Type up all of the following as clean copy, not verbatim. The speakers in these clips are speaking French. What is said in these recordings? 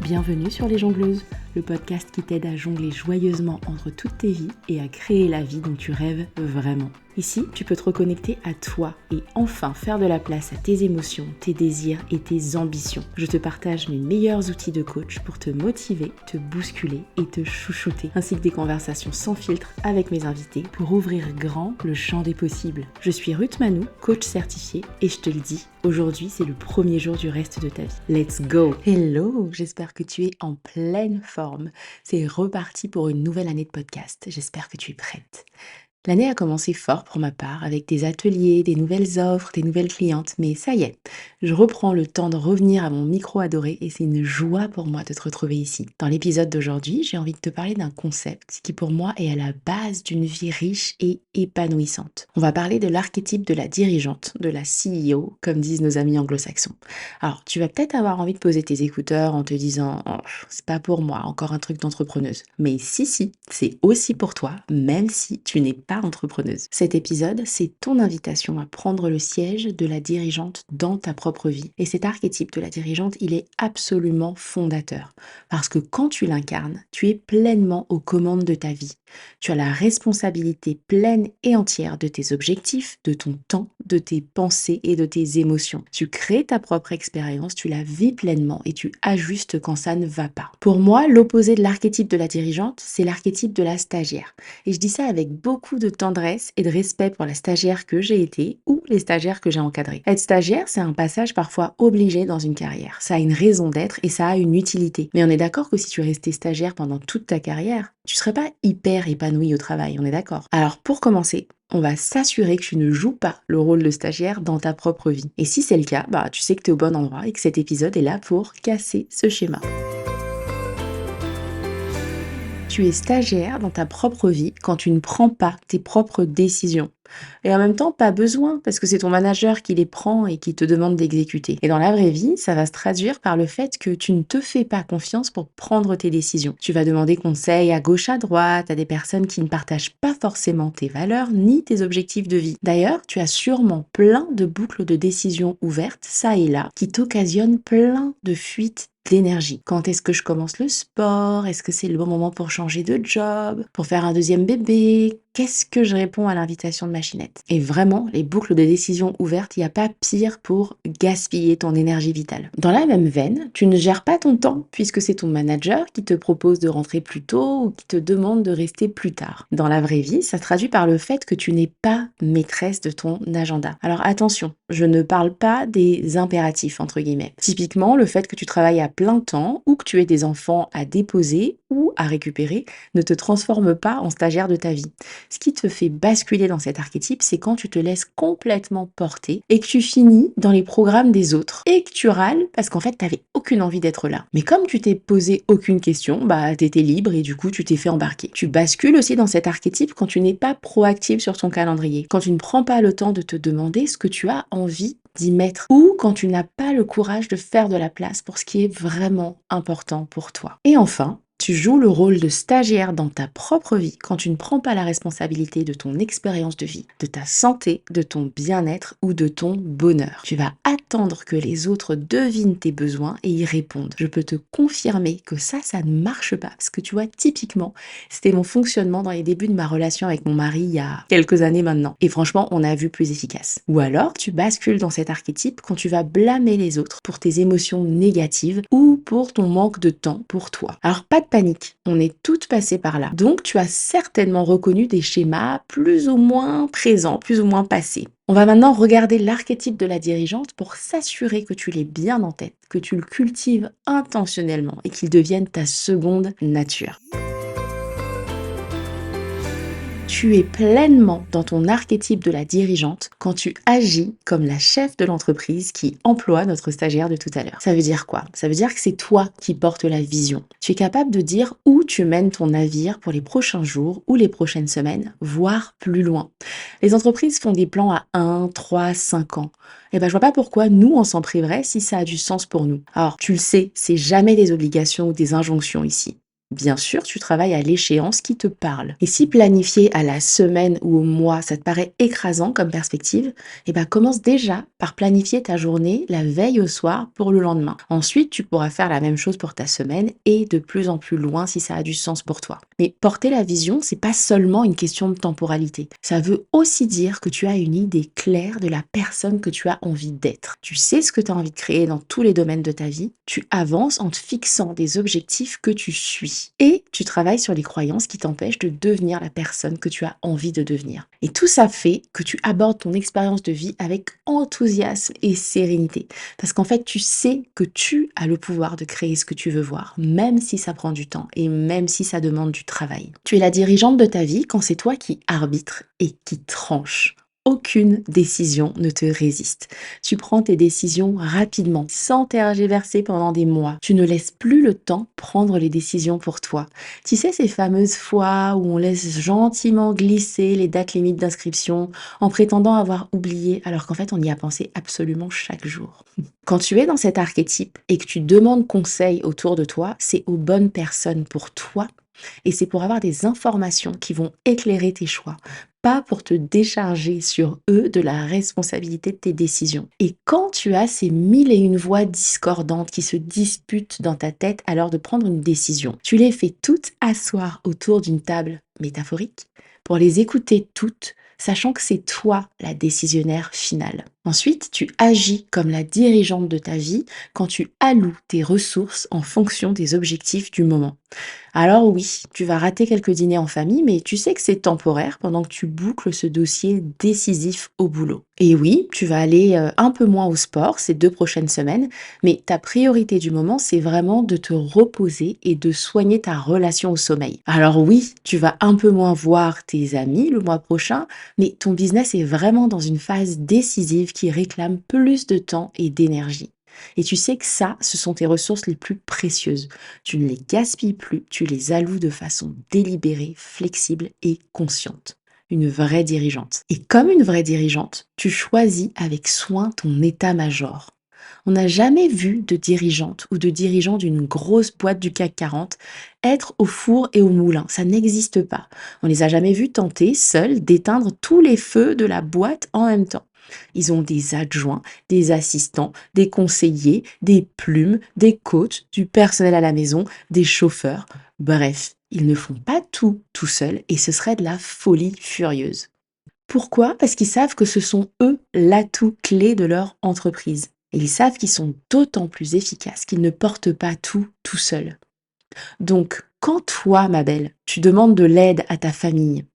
Bienvenue sur Les Jongleuses, le podcast qui t'aide à jongler joyeusement entre toutes tes vies et à créer la vie dont tu rêves vraiment. Ici, tu peux te reconnecter à toi et enfin faire de la place à tes émotions, tes désirs et tes ambitions. Je te partage mes meilleurs outils de coach pour te motiver, te bousculer et te chouchouter, ainsi que des conversations sans filtre avec mes invités pour ouvrir grand le champ des possibles. Je suis Ruth Manou, coach certifiée, et je te le dis, aujourd'hui c'est le premier jour du reste de ta vie. Let's go! Hello, j'espère que tu es en pleine forme. C'est reparti pour une nouvelle année de podcast. J'espère que tu es prête. L'année a commencé fort pour ma part, avec des ateliers, des nouvelles offres, des nouvelles clientes, mais ça y est, je reprends le temps de revenir à mon micro adoré et c'est une joie pour moi de te retrouver ici. Dans l'épisode d'aujourd'hui, j'ai envie de te parler d'un concept qui pour moi est à la base d'une vie riche et épanouissante. On va parler de l'archétype de la dirigeante, de la CEO, comme disent nos amis anglo-saxons. Alors, tu vas peut-être avoir envie de poser tes écouteurs en te disant « Oh, c'est pas pour moi, encore un truc d'entrepreneuse ». Mais si, c'est aussi pour toi, même si tu n'es pas entrepreneuse. Cet épisode, c'est ton invitation à prendre le siège de la dirigeante dans ta propre vie. Et cet archétype de la dirigeante, il est absolument fondateur. Parce que quand tu l'incarnes, tu es pleinement aux commandes de ta vie. Tu as la responsabilité pleine et entière de tes objectifs, de ton temps, de tes pensées et de tes émotions. Tu crées ta propre expérience, tu la vis pleinement et tu ajustes quand ça ne va pas. Pour moi, l'opposé de l'archétype de la dirigeante, c'est l'archétype de la stagiaire. Et je dis ça avec beaucoup de tendresse et de respect pour la stagiaire que j'ai été ou les stagiaires que j'ai encadrés. Être stagiaire, c'est un passage parfois obligé dans une carrière. Ça a une raison d'être et ça a une utilité. Mais on est d'accord que si tu restais stagiaire pendant toute ta carrière, tu serais pas hyper épanoui au travail, on est d'accord? Alors pour commencer, on va s'assurer que tu ne joues pas le rôle de stagiaire dans ta propre vie. Et si c'est le cas, tu sais que tu es au bon endroit et que cet épisode est là pour casser ce schéma. Tu es stagiaire dans ta propre vie quand tu ne prends pas tes propres décisions. Et en même temps, pas besoin, parce que c'est ton manager qui les prend et qui te demande d'exécuter. Et dans la vraie vie, ça va se traduire par le fait que tu ne te fais pas confiance pour prendre tes décisions. Tu vas demander conseil à gauche, à droite, à des personnes qui ne partagent pas forcément tes valeurs ni tes objectifs de vie. D'ailleurs, tu as sûrement plein de boucles de décisions ouvertes, ça et là, qui t'occasionnent plein de fuites d'énergie. Quand est-ce que je commence le sport? Est-ce que c'est le bon moment pour changer de job? Pour faire un deuxième bébé? Qu'est-ce que je réponds à l'invitation de Machinette? Et vraiment, les boucles de décision ouvertes, il n'y a pas pire pour gaspiller ton énergie vitale. Dans la même veine, tu ne gères pas ton temps puisque c'est ton manager qui te propose de rentrer plus tôt ou qui te demande de rester plus tard. Dans la vraie vie, ça se traduit par le fait que tu n'es pas maîtresse de ton agenda. Alors attention, je ne parle pas des impératifs entre guillemets. Typiquement, le fait que tu travailles à plein temps ou que tu aies des enfants à déposer ou à récupérer ne te transforme pas en stagiaire de ta vie. Ce qui te fait basculer dans cet archétype, c'est quand tu te laisses complètement porter et que tu finis dans les programmes des autres et que tu râles parce qu'en fait, t'avais aucune envie d'être là. Mais comme tu t'es posé aucune question, t'étais libre et du coup, tu t'es fait embarquer. Tu bascules aussi dans cet archétype quand tu n'es pas proactive sur ton calendrier, quand tu ne prends pas le temps de te demander ce que tu as envie d'y mettre ou quand tu n'as pas le courage de faire de la place pour ce qui est vraiment important pour toi. Et enfin, tu joues le rôle de stagiaire dans ta propre vie quand tu ne prends pas la responsabilité de ton expérience de vie, de ta santé, de ton bien-être ou de ton bonheur. Tu vas attendre que les autres devinent tes besoins et y répondent. Je peux te confirmer que ça ne marche pas parce que tu vois, typiquement, c'était mon fonctionnement dans les débuts de ma relation avec mon mari il y a quelques années maintenant. Et franchement, on a vu plus efficace. Ou alors, tu bascules dans cet archétype quand tu vas blâmer les autres pour tes émotions négatives ou pour ton manque de temps pour toi. Alors, pas de panique, on est toutes passées par là. Donc tu as certainement reconnu des schémas plus ou moins présents, plus ou moins passés. On va maintenant regarder l'archétype de la dirigeante pour s'assurer que tu l'aies bien en tête, que tu le cultives intentionnellement et qu'il devienne ta seconde nature. Tu es pleinement dans ton archétype de la dirigeante quand tu agis comme la chef de l'entreprise qui emploie notre stagiaire de tout à l'heure. Ça veut dire quoi? Ça veut dire que c'est toi qui portes la vision. Tu es capable de dire où tu mènes ton navire pour les prochains jours ou les prochaines semaines, voire plus loin. Les entreprises font des plans à 1, 3, 5 ans. Je vois pas pourquoi nous on s'en priverait si ça a du sens pour nous. Alors tu le sais, c'est jamais des obligations ou des injonctions ici. Bien sûr, tu travailles à l'échéance qui te parle. Et si planifier à la semaine ou au mois, ça te paraît écrasant comme perspective, eh ben commence déjà par planifier ta journée la veille au soir pour le lendemain. Ensuite, tu pourras faire la même chose pour ta semaine et de plus en plus loin si ça a du sens pour toi. Mais porter la vision, c'est pas seulement une question de temporalité. Ça veut aussi dire que tu as une idée claire de la personne que tu as envie d'être. Tu sais ce que tu as envie de créer dans tous les domaines de ta vie. Tu avances en te fixant des objectifs que tu suis. Et tu travailles sur les croyances qui t'empêchent de devenir la personne que tu as envie de devenir. Et tout ça fait que tu abordes ton expérience de vie avec enthousiasme et sérénité. Parce qu'en fait, tu sais que tu as le pouvoir de créer ce que tu veux voir, même si ça prend du temps et même si ça demande du travail. Tu es la dirigeante de ta vie quand c'est toi qui arbitre et qui tranche. Aucune décision ne te résiste. Tu prends tes décisions rapidement, sans tergiverser pendant des mois. Tu ne laisses plus le temps prendre les décisions pour toi. Tu sais, ces fameuses fois où on laisse gentiment glisser les dates limites d'inscription en prétendant avoir oublié, alors qu'en fait on y a pensé absolument chaque jour. Quand tu es dans cet archétype et que tu demandes conseil autour de toi, c'est aux bonnes personnes pour toi et c'est pour avoir des informations qui vont éclairer tes choix, pas pour te décharger sur eux de la responsabilité de tes décisions. Et quand tu as ces mille et une voix discordantes qui se disputent dans ta tête à l'heure de prendre une décision, tu les fais toutes asseoir autour d'une table métaphorique pour les écouter toutes, sachant que c'est toi la décisionnaire finale. Ensuite, tu agis comme la dirigeante de ta vie quand tu alloues tes ressources en fonction des objectifs du moment. Alors oui, tu vas rater quelques dîners en famille, mais tu sais que c'est temporaire pendant que tu boucles ce dossier décisif au boulot. Et oui, tu vas aller un peu moins au sport ces 2 prochaines semaines, mais ta priorité du moment, c'est vraiment de te reposer et de soigner ta relation au sommeil. Alors oui, tu vas un peu moins voir tes amis le mois prochain, mais ton business est vraiment dans une phase décisive qui réclame plus de temps et d'énergie. Et tu sais que ça, ce sont tes ressources les plus précieuses. Tu ne les gaspilles plus, tu les alloues de façon délibérée, flexible et consciente. Une vraie dirigeante. Et comme une vraie dirigeante, tu choisis avec soin ton état-major. On n'a jamais vu de dirigeante ou de dirigeant d'une grosse boîte du CAC 40 être au four et au moulin. Ça n'existe pas. On les a jamais vus tenter, seuls, d'éteindre tous les feux de la boîte en même temps. Ils ont des adjoints, des assistants, des conseillers, des plumes, des coachs, du personnel à la maison, des chauffeurs. Bref, ils ne font pas tout seuls et ce serait de la folie furieuse. Pourquoi? Parce qu'ils savent que ce sont eux l'atout clé de leur entreprise. Et ils savent qu'ils sont d'autant plus efficaces qu'ils ne portent pas tout seuls. Donc, quand toi, ma belle, tu demandes de l'aide à ta famille,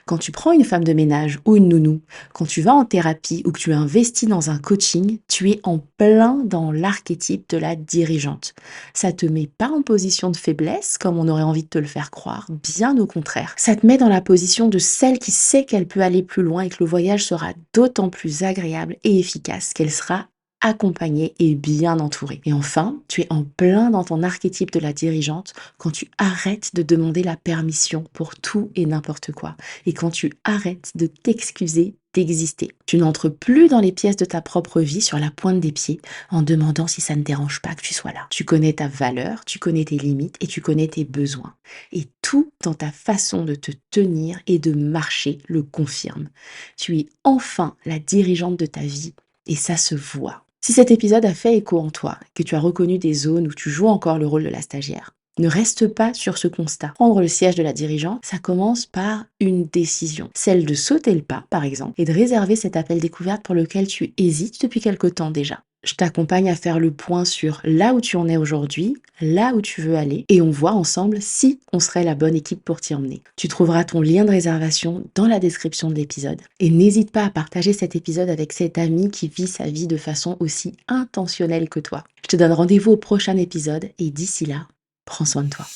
quand tu prends une femme de ménage ou une nounou, quand tu vas en thérapie ou que tu investis dans un coaching, tu es en plein dans l'archétype de la dirigeante. Ça te met pas en position de faiblesse, comme on aurait envie de te le faire croire, bien au contraire. Ça te met dans la position de celle qui sait qu'elle peut aller plus loin et que le voyage sera d'autant plus agréable et efficace qu'elle sera accompagnée et bien entourée. Et enfin, tu es en plein dans ton archétype de la dirigeante quand tu arrêtes de demander la permission pour tout et n'importe quoi. Et quand tu arrêtes de t'excuser d'exister. Tu n'entres plus dans les pièces de ta propre vie sur la pointe des pieds en demandant si ça ne dérange pas que tu sois là. Tu connais ta valeur, tu connais tes limites et tu connais tes besoins. Et tout dans ta façon de te tenir et de marcher le confirme. Tu es enfin la dirigeante de ta vie et ça se voit. Si cet épisode a fait écho en toi, que tu as reconnu des zones où tu joues encore le rôle de la stagiaire, ne reste pas sur ce constat. Prendre le siège de la dirigeante, ça commence par une décision. Celle de sauter le pas, par exemple, et de réserver cet appel découverte pour lequel tu hésites depuis quelque temps déjà. Je t'accompagne à faire le point sur là où tu en es aujourd'hui, là où tu veux aller, et on voit ensemble si on serait la bonne équipe pour t'y emmener. Tu trouveras ton lien de réservation dans la description de l'épisode. Et n'hésite pas à partager cet épisode avec cet ami qui vit sa vie de façon aussi intentionnelle que toi. Je te donne rendez-vous au prochain épisode, et d'ici là, prends soin de toi.